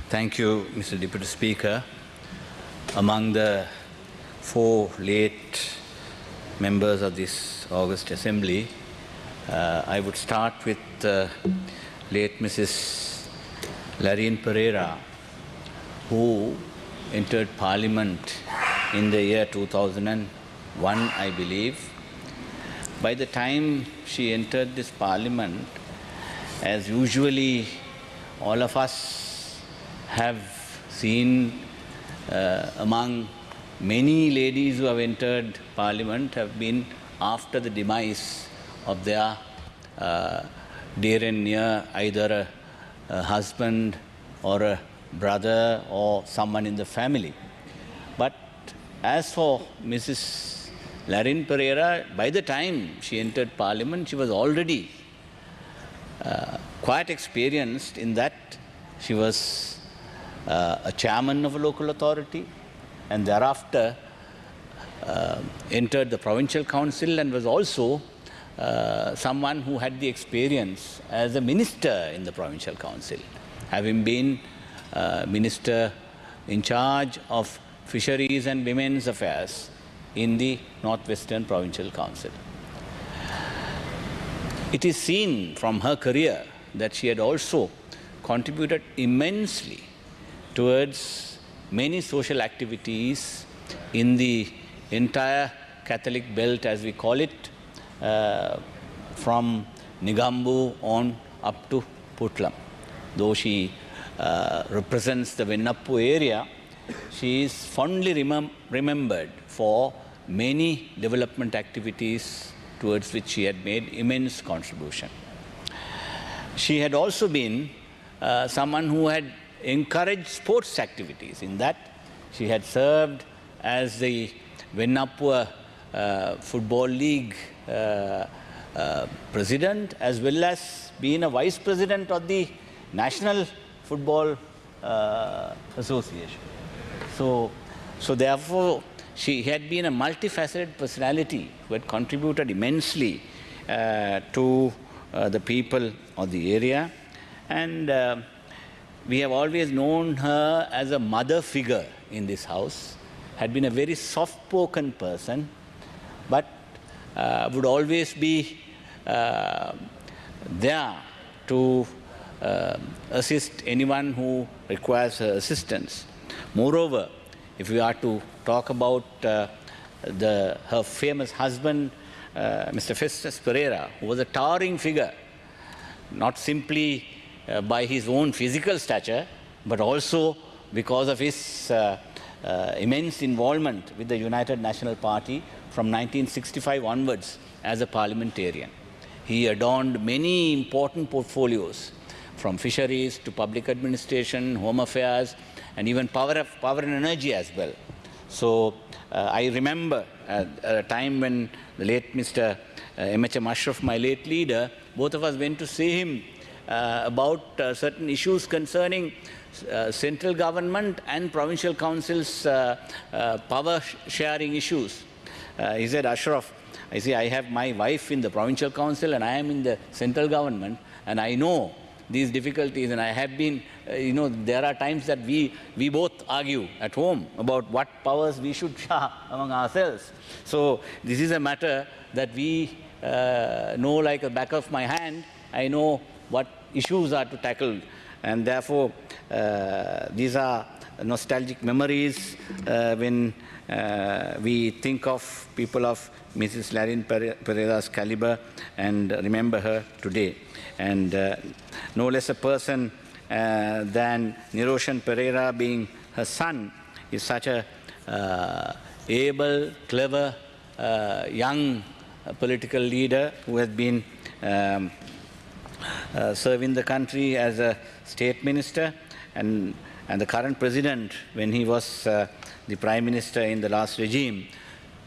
Thank you, Mr. Deputy Speaker. Among the four late members of this August Assembly, I would start with late Mrs. Larine Pereira, who entered Parliament in the year 2001, I believe. By the time she entered this Parliament, as usually all of us have seen, among many ladies who have entered Parliament have been after the demise of their dear and near, either a husband or a brother or someone in the family. But as for Mrs. Larine Pereira, by the time she entered Parliament, she was already quite experienced in that she was a chairman of a local authority and thereafter entered the provincial council and was also someone who had the experience as a minister in the provincial council, having been minister in charge of fisheries and women's affairs in the Northwestern Provincial Council. It is seen from her career that she had also contributed immensely towards many social activities in the entire Catholic belt, as we call it, from Nigambu on up to Putlam. Though she represents the Vennappu area, she is fondly remembered for many development activities towards which she had made immense contribution. She had also been someone who had encouraged sports activities. In that, she had served as the Vennappu Football League president, as well as being a vice president of the National Football Association. So therefore, she had been a multifaceted personality who had contributed immensely to the people of the area. And we have always known her as a mother figure in this house, had been a very soft-spoken person, but would always be there to assist anyone who requires her assistance. Moreover, if we are to talk about her famous husband, Mr. Festus Pereira, who was a towering figure, not simply by his own physical stature, but also because of his immense involvement with the United National Party from 1965 onwards as a parliamentarian. He adorned many important portfolios, from fisheries to public administration, home affairs, and even power and energy as well. So I remember at a time when the late Mr. M.H.M. Ashraf, my late leader, both of us went to see him about certain issues concerning central government and provincial councils' power sharing issues. He said, Ashraf, I see I have my wife in the provincial council and I am in the central government, and I know these difficulties, and I have been, there are times that we both argue at home about what powers we should share among ourselves. So this is a matter that we know like the back of my hand. I know what issues are to tackle, and therefore these are nostalgic memories when we think of people of Mrs. Larine Pereira's caliber and remember her today. And no less a person than Niroshan Pereira, being her son, is such a able, clever, young political leader who has been serving the country as a state minister, and the current president, when he was the prime minister in the last regime,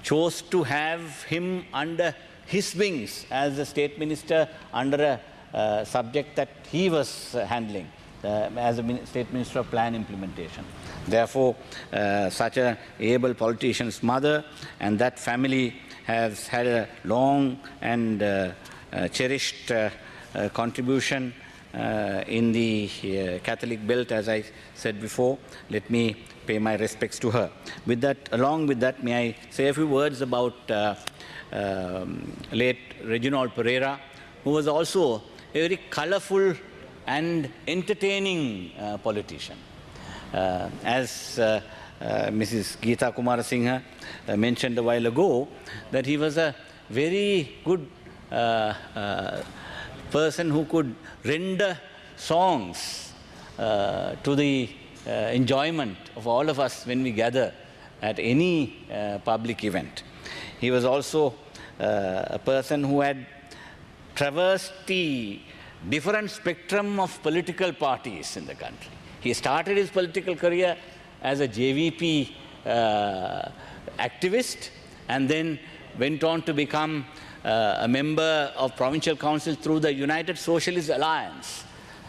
chose to have him under his wings as a state minister under a subject that he was handling as a state minister of plan implementation. Therefore, such an able politician's mother, and that family has had a long and cherished contribution in the Catholic belt, as I said before. Let me pay my respects to her. With that, along with that, may I say a few words about late Reginald Pereira, who was also a very colorful and entertaining politician. As Mrs. Geeta Kumarasinghe mentioned a while ago, that he was a very good person who could render songs to the enjoyment of all of us when we gather at any public event. He was also a person who had traversed the different spectrum of political parties in the country. He started his political career as a JVP activist and then went on to become a member of Provincial Council through the United Socialist Alliance,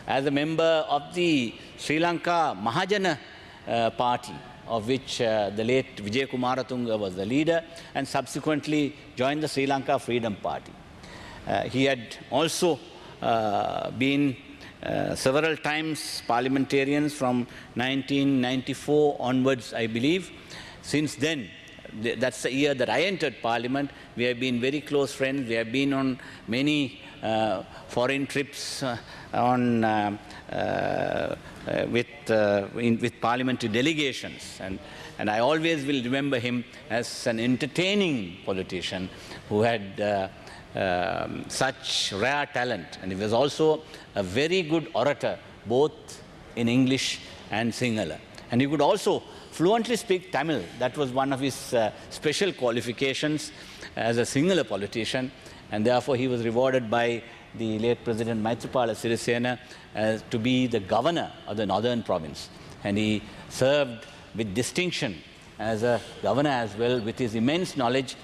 as a member of the Sri Lanka Mahajana Party, of which the late Vijay Kumaratunga was the leader, and subsequently joined the Sri Lanka Freedom Party. He had also been several times parliamentarians from 1994 onwards, I believe. Since then, that's the year that I entered Parliament, we have been very close friends. We have been on many foreign trips with parliamentary delegations. And I always will remember him as an entertaining politician who had such rare talent. And he was also a very good orator, both in English and Sinhala. And he could also fluently speak Tamil. That was one of his special qualifications as a Sinhala politician. And therefore, he was rewarded by the late President Maithripala Sirisena to be the governor of the Northern Province. And he served with distinction as a governor as well, with his immense knowledge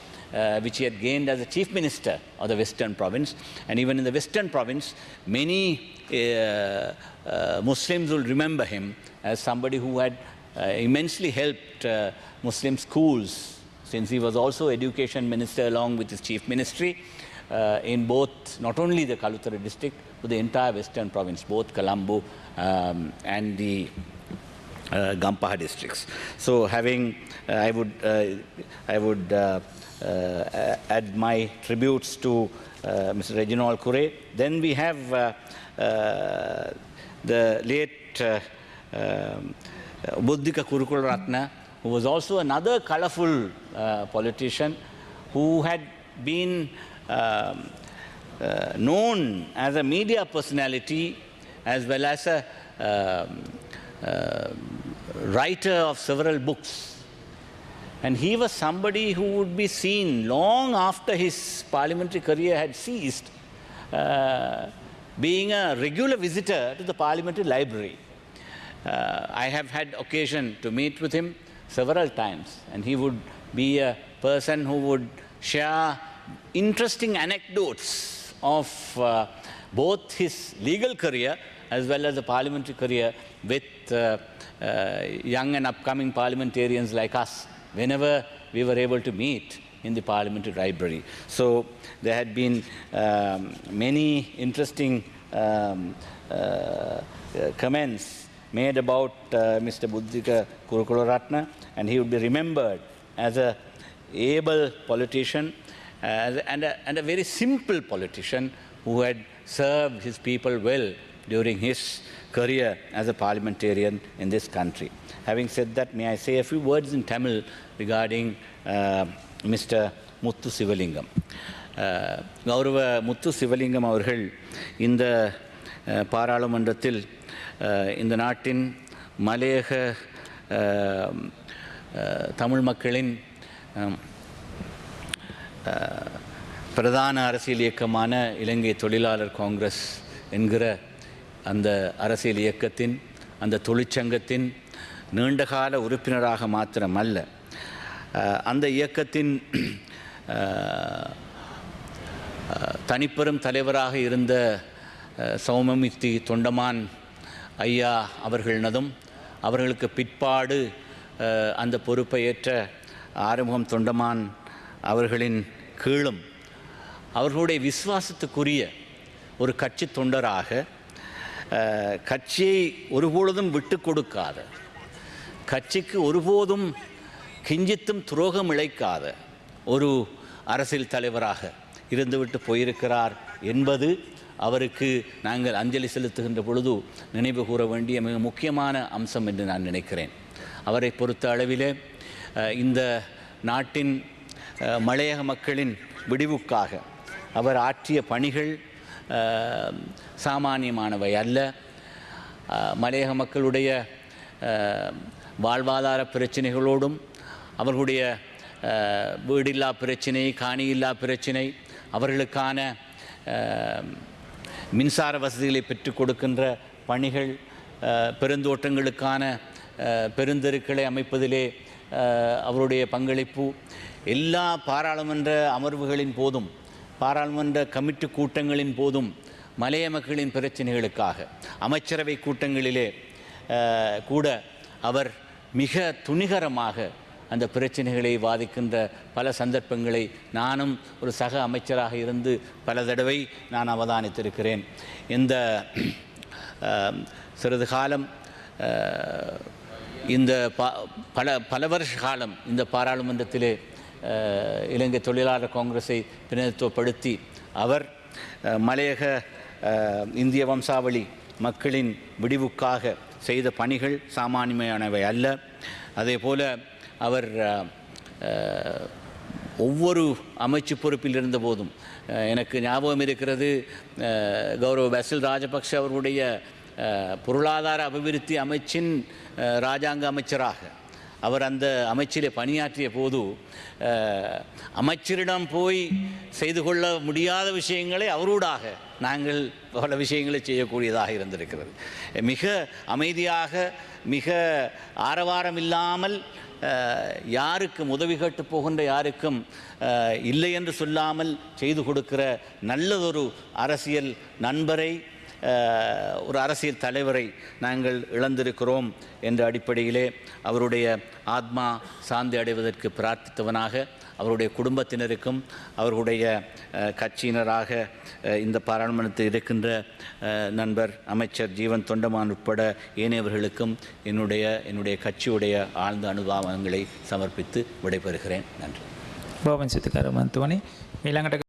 which he had gained as a chief minister of the Western Province. And even in the Western Province, many Muslims will remember him as somebody who had immensely helped Muslim schools, since he was also education minister along with his chief ministry in both, not only the Kalutara district, but the entire Western Province, both Colombo and the Gampaha districts. So having, I would add my tributes to Mr. Reginald Kure. Then we have the late Buddhika Kurukularatne, who was also another colorful politician who had been known as a media personality as well as a writer of several books. And he was somebody who would be seen long after his parliamentary career had ceased, being a regular visitor to the parliamentary library. I have had occasion to meet with him several times, and he would be a person who would share interesting anecdotes of both his legal career as well as the parliamentary career with young and upcoming parliamentarians like us, whenever we were able to meet in the parliamentary library. So there had been many interesting comments made about Mr. Buddhika Kurukularatne, and he would be remembered as an able politician and a very simple politician who had served his people well during his career as a parliamentarian in this country. Having said that, may I say a few words in Tamil regarding Mr. Muthu Sivalingam. Gaurava Muthu Sivalingam அவர்கள் இந்த பாராளுமன்றத்தில் இந்த நாட்டின் மலையக தமிழ் மக்களின் பிரதான அரசியல் இயக்கமான இலங்கை தொழிலாளர் காங்கிரஸ் என்கிற அந்த அரசியல் இயக்கத்தின் அந்த தொழிற்சங்கத்தின் நீண்டகால உறுப்பினராக மாத்திரமல்ல, அந்த இயக்கத்தின் தனிப்பெரும் தலைவராக இருந்த சௌமமித்தி தொண்டமான் ஐயா அவர்களினதும், அவர்களுக்கு பிற்பாடு அந்த பொறுப்பை ஏற்ற ஆறுமுகம் தொண்டமான் அவர்களின் கீழும் அவர்களுடைய விசுவாசத்துக்குரிய ஒரு கட்சி தொண்டராக கட்சியை ஒருபொழுதும் விட்டு கொடுக்காத, கட்சிக்கு ஒருபோதும் கிஞ்சித்தும் துரோகம் இழைக்காத ஒரு அரசியல் தலைவராக இருந்துவிட்டு போயிருக்கிறார் என்பது அவருக்கு நாங்கள் அஞ்சலி செலுத்துகின்ற பொழுது நினைவு கூற வேண்டிய மிக முக்கியமான அம்சம் என்று நான் நினைக்கிறேன். அவரை பொறுத்த அளவிலே இந்த நாட்டின் மலையக மக்களின் விடிவுக்காக அவர் ஆற்றிய பணிகள் சாமானியமானவை அல்ல. மலையக மக்களுடைய வாழ்வாதார பிரச்சனைகளோடும் அவர்களுடைய வீடில்லா பிரச்சினை, காணியில்லா பிரச்சினை, அவர்களுக்கான மின்சார வசதிகளை பெற்றுக் கொடுக்கின்ற பணிகள், பெருந்தோட்டங்களுக்கான பெருந்தெருக்களை அமைப்பதிலே அவருடைய பங்களிப்பு, எல்லா பாராளுமன்ற அமர்வுகளின் போதும் பாராளுமன்ற கமிட்டி கூட்டங்களின் போதும் மலைய மக்களின் பிரச்சனைகளுக்காக அமைச்சரவை கூட்டங்களிலே கூட அவர் மிக துணிகரமாக அந்த பிரச்சனைகளை வாதிக்கின்ற பல சந்தர்ப்பங்களை நானும் ஒரு சக அமைச்சராக இருந்து பல தடவை நான் அவதானித்திருக்கிறேன். இந்த சிறிது காலம் இந்த பல வருஷ காலம் இந்த பாராளுமன்றத்திலே இலங்கை தொழிலாளர் காங்கிரஸை பிரதிநிதித்துவப்படுத்தி அவர் மலையக இந்திய வம்சாவளி மக்களின் விடிவுக்காக செய்த பணிகள் சாமானியமானவை அல்ல. அதே போல அவர் ஒவ்வொரு அமைச்சு பொறுப்பில் இருந்தபோதும் எனக்கு ஞாபகம் இருக்கிறது, கௌரவ பசில் ராஜபக்ஷ அவர்களுடைய பொருளாதார அபிவிருத்தி அமைச்சின் இராஜாங்க அமைச்சராக அவர் அந்த அமைச்சிலே பணியாற்றிய போது அமைச்சரிடம் போய் செய்து கொள்ள முடியாத விஷயங்களை அவரோடாக நாங்கள் பல விஷயங்களை செய்யக்கூடியதாக இருந்திருக்கிறது. மிக அமைதியாக, மிக ஆரவாரம் இல்லாமல், யாருக்கும் உதவி கேட்டு போகின்ற யாருக்கும் இல்லை என்று சொல்லாமல் செய்து கொடுக்கிற நல்லதொரு அரசியல் நண்பரை, ஒரு அரசியல் தலைவரை நாங்கள் இழந்திருக்கிறோம் என்ற அடிப்படையிலே அவருடைய ஆத்மா சாந்தி அடைவதற்கு பிரார்த்தித்தவனாக அவருடைய குடும்பத்தினருக்கும் அவர்களுடைய கட்சியினராக இந்த பாராளுமன்றத்தில் இருக்கின்ற நண்பர் அமைச்சர் ஜீவன் தொண்டமான் உட்பட ஏனையவர்களுக்கும் என்னுடைய கட்சியுடைய ஆழ்ந்த அனுதாபங்களை சமர்ப்பித்து விடைபெறுகிறேன். நன்றி. බොහොම සිත කරුමන්තුවනි ඊළඟට